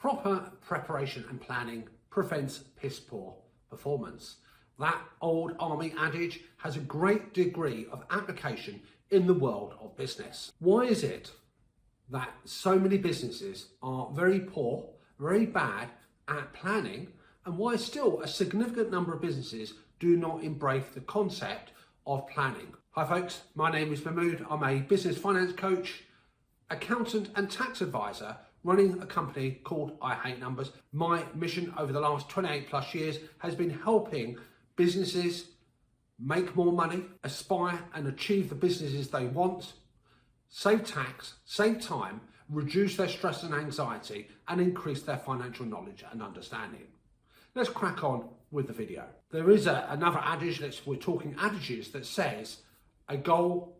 Proper preparation and planning prevents piss poor performance. That old army adage has a great degree of application in the world of business. Why is it that so many businesses are very poor, very bad at planning, and why still a significant number of businesses do not embrace the concept of planning? Hi folks, my name is Mahmood. I'm a business finance coach, accountant and tax advisor running a company called I Hate Numbers. My mission over the last 28 plus years has been helping businesses make more money, aspire and achieve the businesses they want, save tax, save time, reduce their stress and anxiety, and increase their financial knowledge and understanding. Let's crack on with the video. There is another adage, we're talking adages, that says a goal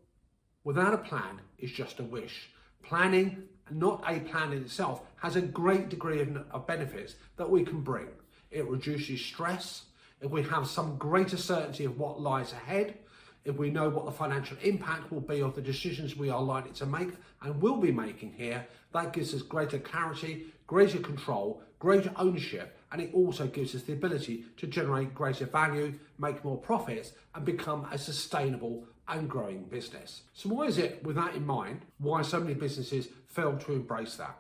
without a plan is just a wish. Planning, not a plan in itself, has a great degree of benefits that we can bring. It reduces stress. If we have some greater certainty of what lies ahead, if we know what the financial impact will be of the decisions we are likely to make and will be making here, that gives us greater clarity, greater control, greater ownership, and it also gives us the ability to generate greater value, make more profits, and become a sustainable and growing business. So why is it, with that in mind, why so many businesses fail to embrace that?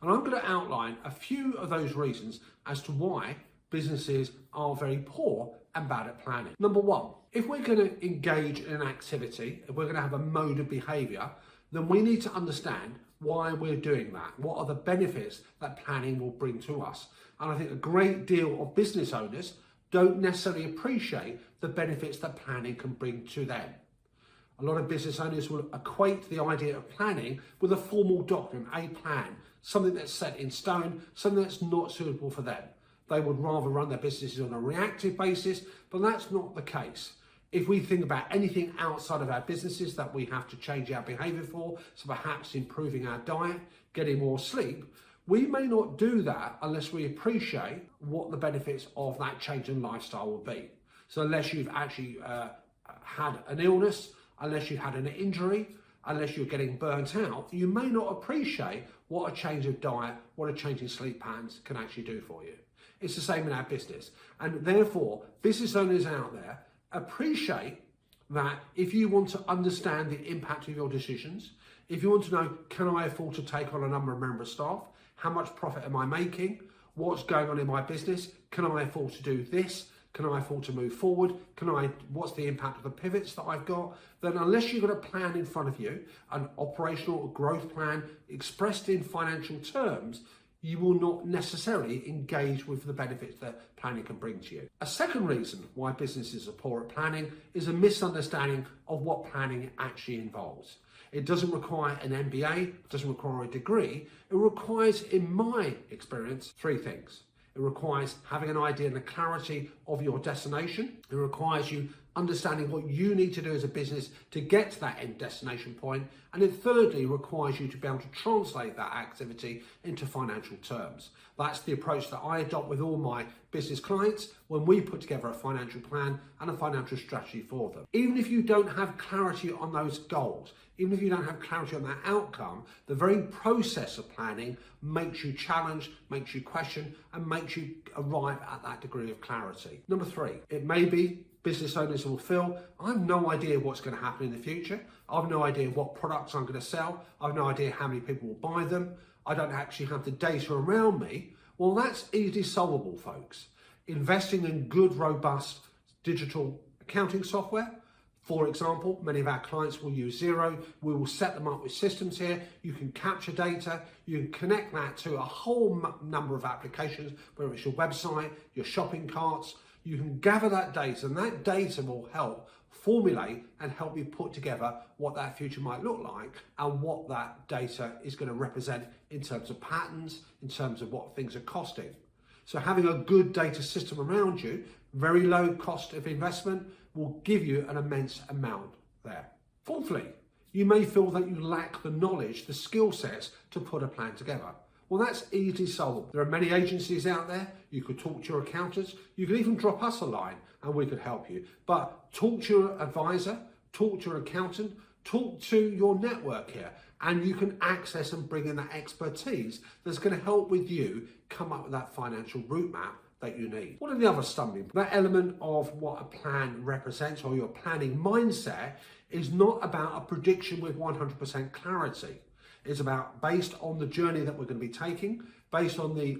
And I'm going to outline a few of those reasons as to why businesses are very poor and bad at planning. Number one, if we're going to engage in an activity, if we're going to have a mode of behaviour, then we need to understand why we're doing that. What are the benefits that planning will bring to us? And I think a great deal of business owners don't necessarily appreciate the benefits that planning can bring to them. A lot of business owners will equate the idea of planning with a formal document, a plan, something that's set in stone, something that's not suitable for them. They would rather run their businesses on a reactive basis, but that's not the case. If we think about anything outside of our businesses that we have to change our behaviour for, so perhaps improving our diet, getting more sleep, we may not do that unless we appreciate what the benefits of that change in lifestyle will be. So unless you've actually had an illness, unless you've had an injury, unless you're getting burnt out, you may not appreciate what a change of diet, what a change in sleep patterns can actually do for you. It's the same in our business. And therefore, business owners out there, appreciate that if you want to understand the impact of your decisions, if you want to know, can I afford to take on a number of members of staff? How much profit am I making? What's going on in my business? Can I afford to do this? Can I afford to move forward? What's the impact of the pivots that I've got? Then unless you've got a plan in front of you, an operational growth plan expressed in financial terms, you will not necessarily engage with the benefits that planning can bring to you. A second reason why businesses are poor at planning is a misunderstanding of what planning actually involves. It doesn't require an MBA, it doesn't require a degree. It requires, in my experience, three things. It requires having an idea and a clarity of your destination. It requires you understanding what you need to do as a business to get to that end destination point. And it thirdly requires you to be able to translate that activity into financial terms. That's the approach that I adopt with all my business clients when we put together a financial plan and a financial strategy for them. Even if you don't have clarity on those goals, even if you don't have clarity on that outcome, the very process of planning makes you challenge, makes you question, and makes you arrive at that degree of clarity. Number three, it may be business owners will feel, I have no idea what's going to happen in the future. I have no idea what products I'm going to sell. I have no idea how many people will buy them. I don't actually have the data around me. Well, that's easily solvable, folks. Investing in good, robust digital accounting software. For example, many of our clients will use Xero. We will set them up with systems here. You can capture data. You can connect that to a whole number of applications, whether it's your website, your shopping carts. You can gather that data, and that data will help formulate and help you put together what that future might look like and what that data is going to represent in terms of patterns, in terms of what things are costing. So having a good data system around you, very low cost of investment, will give you an immense amount there. Fourthly, you may feel that you lack the knowledge, the skill sets to put a plan together. Well, that's easily solvable. There are many agencies out there. You could talk to your accountants. You could even drop us a line and we could help you. But talk to your advisor, talk to your accountant, Talk to your network here, and you can access and bring in that expertise that's going to help with you come up with that financial route map that you need. What are the other stumbling blocks? That element of what a plan represents, or your planning mindset, is not about a prediction with 100% clarity. It's about based on the journey that we're going to be taking, based on the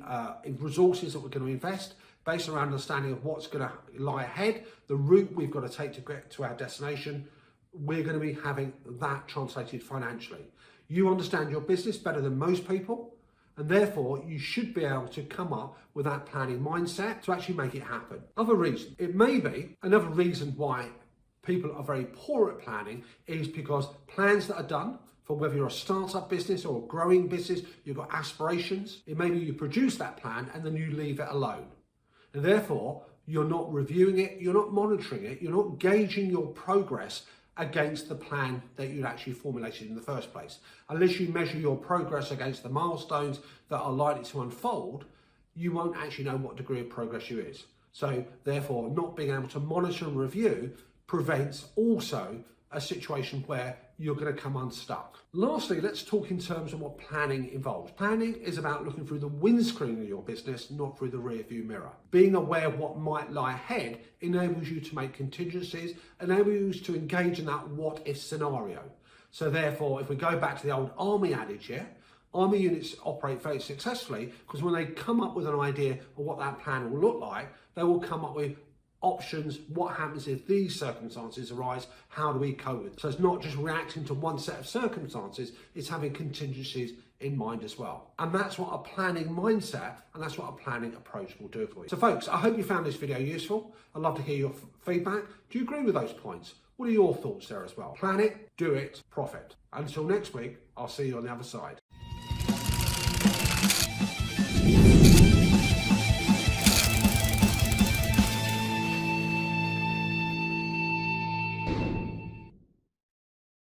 resources that we're going to invest, based on our understanding of what's going to lie ahead, the route we've got to take to get to our destination. We're going to be having that translated financially. You understand your business better than most people, and therefore you should be able to come up with that planning mindset to actually make it happen. Other reason, it may be another reason why people are very poor at planning is because plans that are done for whether you're a startup business or a growing business, you've got aspirations. It may be you produce that plan and then you leave it alone. And therefore, you're not reviewing it, you're not monitoring it, you're not gauging your progress against the plan that you'd actually formulated in the first place. Unless you measure your progress against the milestones that are likely to unfold, you won't actually know what degree of progress you is. So therefore, not being able to monitor and review prevents also a situation where you're going to come unstuck. Lastly, let's talk in terms of what planning involves. Planning is about looking through the windscreen of your business, not through the rear view mirror. Being aware of what might lie ahead enables you to make contingencies, enables you to engage in that what if scenario. So therefore, if we go back to the old army adage here, army units operate very successfully because when they come up with an idea of what that plan will look like, they will come up with options. What happens if these circumstances arise? How do we cope with it? So it's not just reacting to one set of circumstances, it's having contingencies in mind as well. And that's what a planning mindset and that's what a planning approach will do for you. So folks, I hope you found this video useful. I'd love to hear your feedback. Do you agree with those points? What are your thoughts there as well? Plan it, do it, profit. Until next week, I'll see you on the other side.